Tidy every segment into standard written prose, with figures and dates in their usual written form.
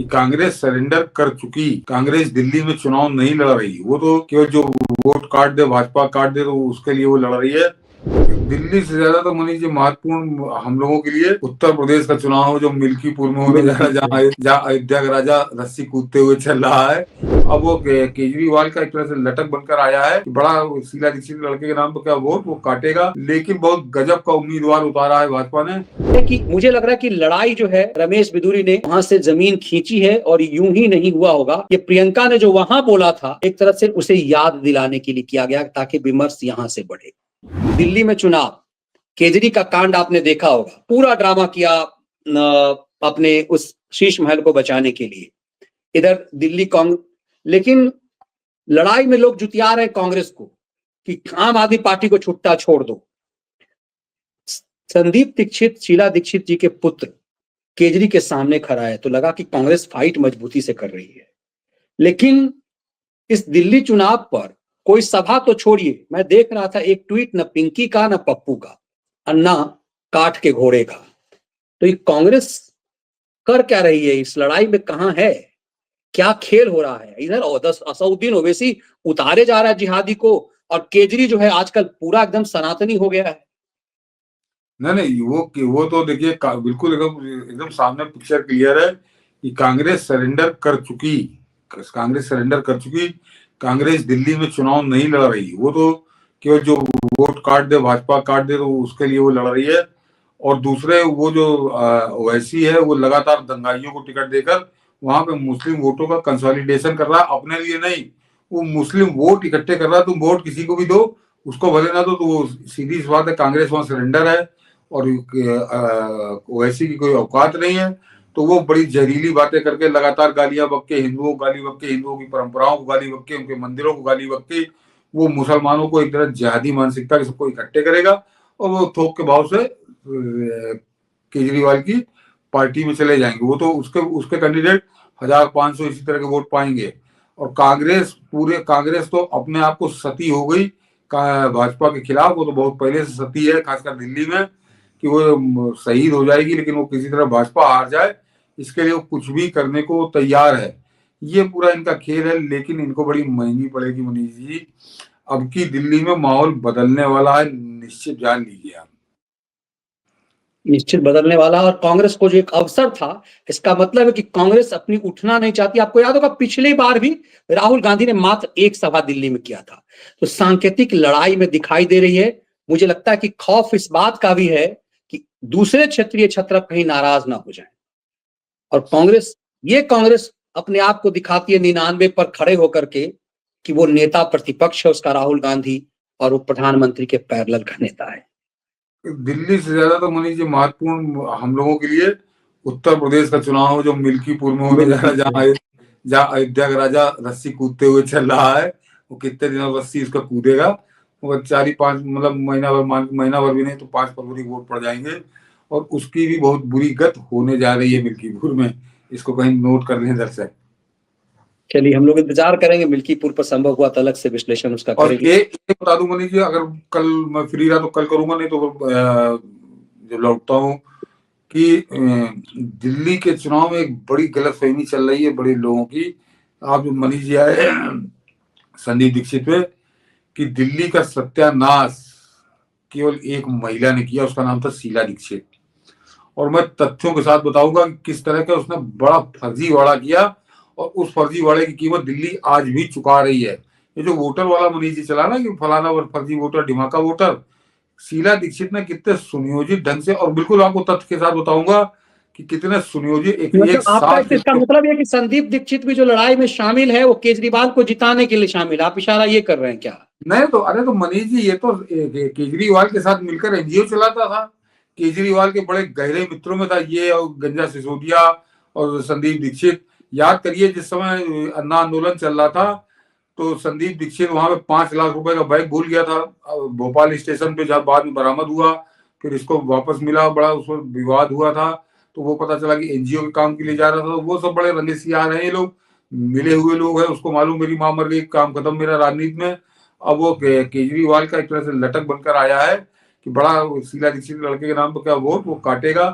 कि कांग्रेस सरेंडर कर चुकी, कांग्रेस दिल्ली में चुनाव नहीं लड़ रही, वो तो केवल जो वोट काट दे, भाजपा काट दे तो उसके लिए वो लड़ रही है। दिल्ली से ज्यादा तो मनीष जी महत्वपूर्ण हम लोगों के लिए उत्तर प्रदेश का चुनाव जो मिल्कीपुर में होने जा रहा है, जहाँ अयोध्या का राजा रस्सी कूदते हुए चल रहा है। अब वो केजरीवाल का एक तरह से लटक बनकर आया है कि बड़ा शीला दीक्षित लड़के के नाम पर क्या वोट वो काटेगा, लेकिन बहुत गजब का उम्मीदवार उतारा है भाजपा ने। कि मुझे लग रहा है कि लड़ाई जो है रमेश बिधूरी ने वहां से जमीन खींची है, और यूं ही नहीं हुआ होगा। ये प्रियंका ने जो वहां बोला था एक तरह से उसे याद दिलाने के लिए किया गया ताकि विमर्श यहां से बढ़े। दिल्ली में चुनाव, केजरी का कांड आपने देखा होगा, पूरा ड्रामा किया अपने उस शीश महल को बचाने के लिए। इधर दिल्ली कांग्रेस, लेकिन लड़ाई में लोग जुटिया रहे कांग्रेस को कि आम आदमी पार्टी को छुट्टा छोड़ दो। संदीप दीक्षित, शीला दीक्षित जी के पुत्र केजरी के सामने खड़ा है तो लगा कि कांग्रेस फाइट मजबूती से कर रही है। लेकिन इस दिल्ली चुनाव पर कोई सभा तो छोड़िए, मैं देख रहा था एक ट्वीट न पिंकी का न पप्पू का और न काठ के घोड़े का। तो ये कांग्रेस कर क्या रही है इस लड़ाई में, कहां है, क्या खेल हो रहा है? इधर असउद्दीन ओवैसी उतारे जा रहा है जिहादी को, और केजरी जो है आजकल पूरा एकदम सनातनी हो गया है। नहीं, वो तो देखिए बिल्कुल एकदम सामने पिक्चर क्लियर है कि कांग्रेस सरेंडर कर चुकी, कांग्रेस सरेंडर कर चुकी। कांग्रेस दिल्ली में चुनाव नहीं लड़ रही, वो तो केवल जो वोट काट दे, भाजपा काट दे तो उसके लिए वो लड़ रही है। और दूसरे वो जो ओवैसी है वो लगातार दंगाइयों को टिकट देकर वहां पे मुस्लिम वोटों का कंसोलिडेशन कर रहा है, अपने लिए नहीं, वो मुस्लिम वोट इकट्ठे कर रहा है। तुम वोट किसी को भी दो, उसको भले ना दो, तो वो सीधी सी बात है, कांग्रेस वहां सरेंडर है और ओवैसी की कोई औकात नहीं है। तो वो बड़ी जहरीली बातें करके लगातार गालियां बक के हिंदुओं को गाली बक के, हिंदुओं की परंपराओं को गाली बक के, उनके मंदिरों को गाली बक के वो मुसलमानों को एक तरह जिहादी मानसिकता के सबको इकट्ठे करेगा और वो थोक के भाव से केजरीवाल की पार्टी में चले जाएंगे। वो तो उसके कैंडिडेट 1500 इसी तरह के वोट पाएंगे। और कांग्रेस तो अपने आप को सती हो गई भाजपा के खिलाफ। वो तो बहुत पहले से सती है, खासकर दिल्ली में, कि वो शहीद हो जाएगी, लेकिन वो किसी तरह भाजपा हार जाए इसके लिए वो कुछ भी करने को तैयार है। ये पूरा इनका खेल है, लेकिन इनको बड़ी महंगी पड़ेगी मनीष जी। अब की दिल्ली में माहौल बदलने वाला है, निश्चित जान लीजिए आप। निश्चित बदलने वाला, और कांग्रेस को जो एक अवसर था, इसका मतलब है कि कांग्रेस अपनी उठना नहीं चाहती। आपको याद होगा पिछली बार भी राहुल गांधी ने मात्र एक सभा दिल्ली में किया था। तो सांकेतिक लड़ाई में दिखाई दे रही है। मुझे लगता है कि खौफ इस बात का भी है कि दूसरे क्षेत्रीय छत्र कहीं नाराज ना हो जाए। और कांग्रेस अपने आप को दिखाती है 99 पर खड़े होकर के कि वो नेता प्रतिपक्ष है उसका राहुल गांधी, और वो प्रधानमंत्री के पैरेलल का नेता है। दिल्ली से ज्यादा तो मनीष जी महत्वपूर्ण हम लोगों के लिए उत्तर प्रदेश का चुनाव जो मिल्कीपुर में होने जा रहा है, जहाँ अयोध्या का राजा रस्सी कूदते हुए चल रहा है। वो कितने दिनों रस्सी उसका कूदेगा, वो 4-5 मतलब महीना भर भी नहीं तो 5 फरवरी वोट पड़ जाएंगे। और उसकी भी बहुत बुरी गत होने जा रही है मिल्कीपुर में, इसको कहीं नोट कर लें दर्शक। चलिए हम लोग इंतजार करेंगे, मिल्कीपुर पर संभव हुआ तो अलग से विश्लेषण उसका और करेंगे। एक बता दूं मनीष जी, अगर कल मैं फ्री रहा तो कल करूंगा, नहीं तो जब लौटता हूँ, कि दिल्ली के चुनाव में एक बड़ी गलतफहमी चल रही है बड़े लोगों की। आप जो मनीष जी आए संदीप दीक्षित पे, कि दिल्ली का सत्यानाश केवल एक महिला ने किया, उसका नाम था शीला दीक्षित। और मैं तथ्यों के साथ बताऊंगा कि किस तरह का उसने बड़ा फर्जीवाड़ा किया, और उस फर्जीवाड़े की कीमत दिल्ली आज भी चुका रही है। ये जो वोटर वाला मनीष जी चला ना कि फलाना फर्जी वोटर, ढिमाका वोटर, शीला दीक्षित ने कितने सुनियोजित ढंग से, और बिल्कुल आपको तथ्य के साथ बताऊंगा कि कितने सुनियोजित एक आपका इसका मतलब ये कि संदीप दीक्षित भी जो लड़ाई में शामिल है वो केजरीवाल को जिताने के लिए शामिल है, आप इशारा ये कर रहे हैं क्या? नहीं तो अरे तो मनीष जी, ये तो केजरीवाल के साथ मिलकर एनजीओ चलाता था। केजरीवाल के बड़े गहरे मित्रों में था ये, और गंजा सिसोदिया और संदीप दीक्षित। याद करिए जिस समय अन्ना आंदोलन चल रहा था तो संदीप दीक्षित वहां पे 5 लाख रुपए का बैग भूल गया था भोपाल स्टेशन पे, जब बाद में बरामद हुआ, फिर इसको वापस मिला, बड़ा उस पर विवाद हुआ था। तो वो पता चला कि एनजीओ के काम के लिए जा रहा था। तो वो सब बड़े रंगेसी आ रहे हैं लोग, मिले हुए लोग हैं। उसको मालूम मेरी माँ मर गई, काम खत्म मेरा राजनीति में। अब वो केजरीवाल का एक तरह से लटक बनकर आया है कि बड़ा शीला दीक्षित लड़के के नाम पर क्या वोट वो काटेगा,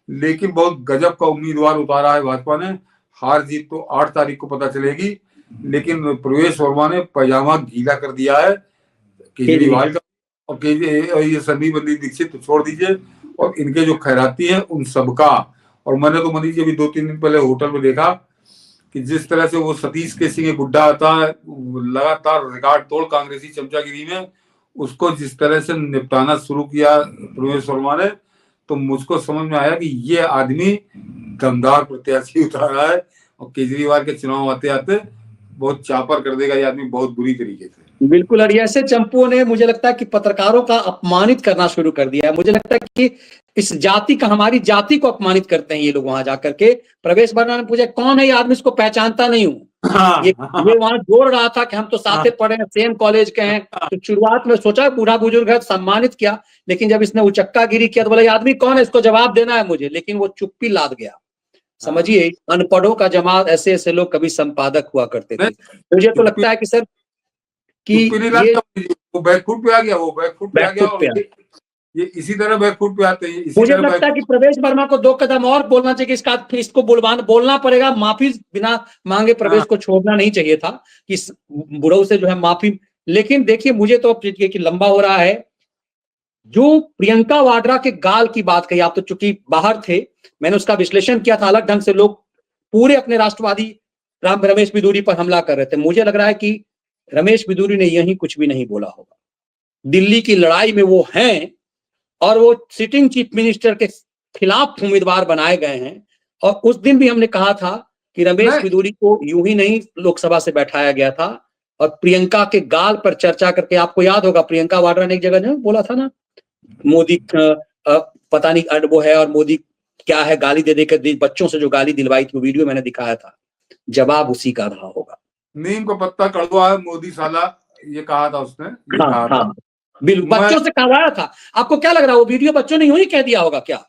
लेकिन बहुत गजब का उम्मीदवार उतारा है भाजपा ने। हार जीत तो 8 तारीख को पता चलेगी, लेकिन प्रवेश वर्मा ने पैजामा गीला कर दिया है केजरीवाल का, और ये संदीप बंदी दीक्षित तो छोड़ दीजिए, और इनके जो खैराती हैं उन सबका। और मैंने तो मनीष जी अभी 2-3 दिन पहले होटल में देखा कि जिस तरह से वो सतीश केसी के गुड्डा आता है लगातार रिकॉर्ड तोड़ कांग्रेसी चमचागिरी में, उसको जिस तरह से निपटाना शुरू किया प्रवेश वर्मा ने, तो मुझको समझ में आया कि ये आदमी दमदार प्रत्याशी उतारा है, और केजरीवाल के चुनाव आते आते बहुत चापर कर देगा ये आदमी, बहुत बुरी तरीके से। बिल्कुल, और ऐसे चंपुओं ने मुझे लगता है कि पत्रकारों का अपमानित करना शुरू कर दिया है। मुझे लगता है कि इस जाति का, हमारी जाति को अपमानित करते हैं ये लोग वहां जाकर के। प्रवेश वर्मा ने पूछा कौन है ये आदमी, इसको पहचानता नहीं हूँ। ये वहां जोड़ रहा था कि हम तो साथे पढ़े हैं, सेम कॉलेज के हैं। तो शुरुआत में सोचा बूढ़ा बुजुर्ग है, सम्मानित किया, लेकिन जब इसने उचक्का गिरी किया तो बोला ये आदमी कौन है, इसको जवाब देना है मुझे। लेकिन वो चुप्पी लाद गया। समझिए, अनपढ़ों का जमात, ऐसे ऐसे लोग कभी संपादक हुआ करते थे। मुझे तो लगता है कि सर कि ये वो बैकफुट पे आ गया, वो बैकफुट पे आ गया, और ये इसी तरह बैकफुट पे आते हैं। मुझे लगता है कि प्रवेश वर्मा को 2 कदम और बोलना चाहिए कि इसको बोलना पड़ेगा, माफी बिना मांगे प्रवेश को छोड़ना नहीं चाहिए था कि बुढ़ऊ से जो है माफी। लेकिन देखिए, मुझे तो कि लंबा हो रहा है। जो प्रियंका वाड्रा के गाल की बात कही, आप तो चूंकि बाहर थे, मैंने उसका विश्लेषण किया था अलग ढंग से। लोग पूरे अपने राष्ट्रवादी रमेश बिधूरी पर हमला कर रहे थे। मुझे लग रहा है कि रमेश बिधूरी ने यही कुछ भी नहीं बोला होगा। दिल्ली की लड़ाई में वो हैं, और वो सिटिंग चीफ मिनिस्टर के खिलाफ उम्मीदवार बनाए गए हैं। और उस दिन भी हमने कहा था कि रमेश बिधूरी को यूं ही नहीं लोकसभा से बैठाया गया था, और प्रियंका के गाल पर चर्चा करके, आपको याद होगा प्रियंका वाड्रा ने एक जगह ने बोला था ना, मोदी पता नहीं अडबो है और मोदी क्या है, गाली दे देकर बच्चों से जो गाली दिलवाई थी, वो वीडियो मैंने दिखाया था। जवाब उसी का रहा होगा। नीम का पत्ता कड़वा है मोदी साला, ये कहा था उसने। बिल्कुल, बच्चों से कहवाया था। आपको क्या लग रहा है वो वीडियो बच्चों ने यूं ही कह दिया होगा क्या?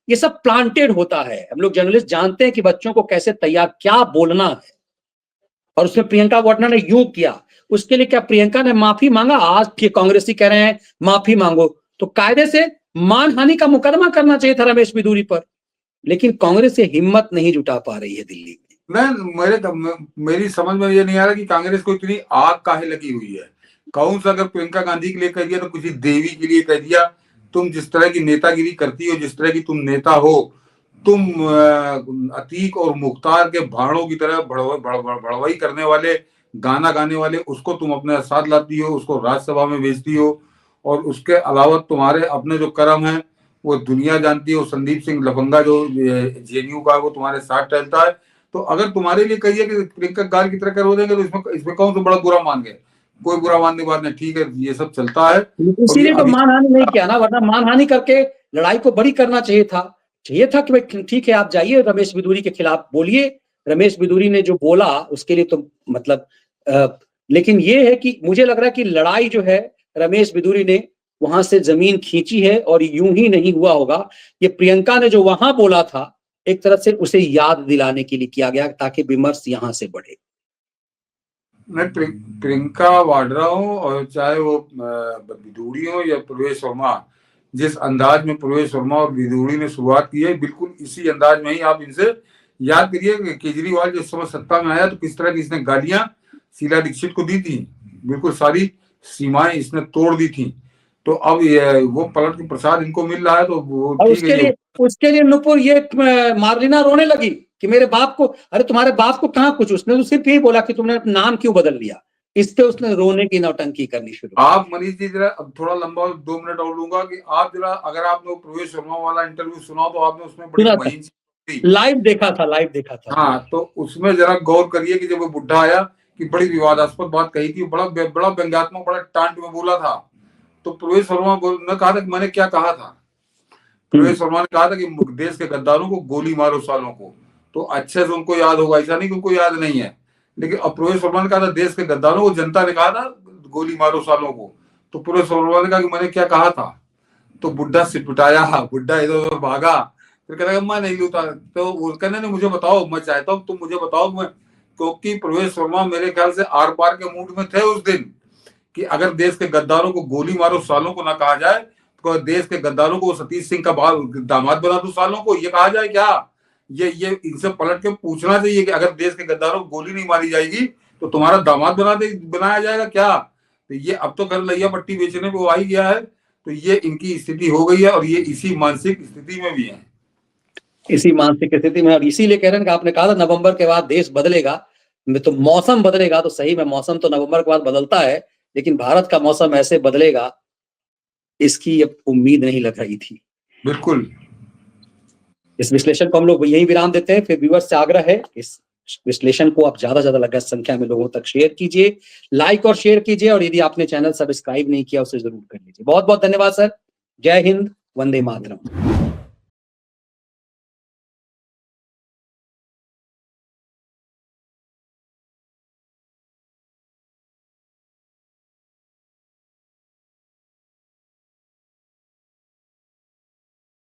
ये सब प्लांटेड होता है। हम लोग जर्नलिस्ट जानते हैं कि बच्चों को कैसे तैयार, क्या बोलना है। और उसमें प्रियंका वाड्रा ने यूं किया, उसके लिए क्या प्रियंका ने माफी मांगा? आज के कांग्रेसी कह रहे हैं माफी मांगो, तो कायदे से मानहानि का मुकदमा करना चाहिए था रमेश बिधूरी पर। लेकिन कांग्रेस से हिम्मत नहीं जुटा पा रही है दिल्ली में। मेरी समझ में ये नहीं आ रहा कि कांग्रेस को इतनी आग काहे लगी हुई है। कौन सा अगर प्रियंका गांधी के लिए कह दिया तो किसी देवी के लिए कह दिया। तुम जिस तरह की नेतागिरी करती हो, जिस तरह की तुम नेता हो, तुम अतीक और मुख्तार के भाड़ों की तरह भड़वाई करने वाले, गाना गाने वाले, उसको तुम अपने साथ लाती हो, उसको राज्यसभा में भेजती हो। और उसके अलावा तुम्हारे अपने जो कर्म है वो दुनिया जानती है। संदीप सिंह लफंगा जो जेएनयू का, वो तुम्हारे साथ टहलता है। तो अगर तुम्हारे लिए कहिए कि प्रियंका गाल की तरह कर देंगे तो इसमें कौन सा बड़ा बुरा मान गए? कोई बुरा मानने की बात नहीं, ठीक है, ये सब चलता है। इसीलिए तो मानहानि नहीं किया ना, वरना मानहानि करके लड़ाई को बड़ी करना चाहिए था कि भाई ठीक है आप जाइए रमेश बिधूरी के खिलाफ बोलिए। रमेश बिधूरी ने जो बोला उसके लिए तो मतलब लेकिन ये है कि मुझे लग रहा है कि लड़ाई जो है रमेश बिधूरी ने वहां से जमीन खींची है, और यूं ही नहीं हुआ होगा। ये प्रियंका ने जो वहां बोला था, एक तरह से उसे याद दिलाने के लिए किया गया ताकि विमर्श यहां से बढ़े। प्रियंका वाड्रा हो और चाहे वो बिधूरी हो या प्रवेश वर्मा, जिस अंदाज में प्रवेश वर्मा और बिधूरी ने शुरुआत की है, बिल्कुल इसी अंदाज में ही आप इनसे याद करिए कि केजरीवाल जिस समय सत्ता में आया तो किस तरह की इसने गालियां शीला दीक्षित को दी थी। बिल्कुल सारी सीमाएं इसने तोड़ दी थी। तो अब वो पलट के प्रसाद इनको मिल रहा है, तो वो उसके लिए नुपुर ये मार्लिना रोने लगी कि मेरे बाप को, अरे तुम्हारे बाप को कहाँ कुछ, उसने तो सिर्फ यही बोला कि तुमने नाम क्यों बदल लिया। इससे उसने रोने की नौटंकी करनी शुरू। आप मनीष जी जरा अब थोड़ा लंबा 2 मिनट और लूंगा कि आप जरा, अगर आपने प्रवेश वर्मा वाला इंटरव्यू सुना तो आपने उसमें बड़ी लाइव देखा था। हाँ, तो उसमें जरा गौर करिए कि जब वो बुढ़ा आया कि बड़ी विवादास्पद बात कही थी, बड़ा व्यंग्यात्मक, बड़ा टांट में बोला था। तो प्रवेश वर्मा ने कहा था कि मैंने क्या कहा था। प्रवेश वर्मा ने कहा था कि देश के गद्दारों को गोली मारो सालों को। तो अच्छे से उनको याद होगा, ऐसा नहीं कि उनको याद नहीं है। लेकिन अब प्रवेश वर्मा ने कहा था देश के गद्दारों को, जनता ने कहा था गोली मारो सालों को। तो प्रवेश वर्मा ने कहा कि मैंने क्या कहा था। तो बुढ़ा सिटपिटाया, बुढ़ा इधर उधर भागा, फिर कहता मैं नहीं लूटा। तो वो कहने ने मुझे बताओ, मैं चाहता हूँ तुम मुझे बताओ। मैं, क्योंकि प्रवेश वर्मा मेरे ख्याल से आर पार के मूड में थे उस दिन कि अगर देश के गद्दारों को गोली मारो सालों को ना कहा जाए, तो देश के गद्दारों को सतीश सिंह का दामाद बना दो सालों को, ये कहा जाए क्या ये इनसे पलट के पूछना चाहिए कि अगर देश के गद्दारों को गोली नहीं मारी जाएगी तो तुम्हारा दामाद बनाया जाएगा क्या? तो ये अब तो कर लैया पट्टी बेचने पे वो आ ही गया है, तो ये इनकी स्थिति हो गई है और ये इसी मानसिक स्थिति में भी है। इसी मानसिक स्थिति में, और इसीलिए कह रहे हैं कि आपने कहा था नवंबर के बाद देश बदलेगा, तो मौसम बदलेगा, तो सही में मौसम तो नवंबर के बाद बदलता है, लेकिन भारत का मौसम ऐसे बदलेगा इसकी अब उम्मीद नहीं लग रही थी। बिल्कुल। इस विश्लेषण को हम लोग यही विराम देते हैं। फिर व्यूअर्स से आग्रह है, इस विश्लेषण को आप ज्यादा ज्यादा संख्या में लोगों तक शेयर कीजिए, लाइक और शेयर कीजिए, और यदि आपने चैनल सब्सक्राइब नहीं किया उसे जरूर कर लीजिए। बहुत बहुत धन्यवाद सर। जय हिंद, वंदे मातरम।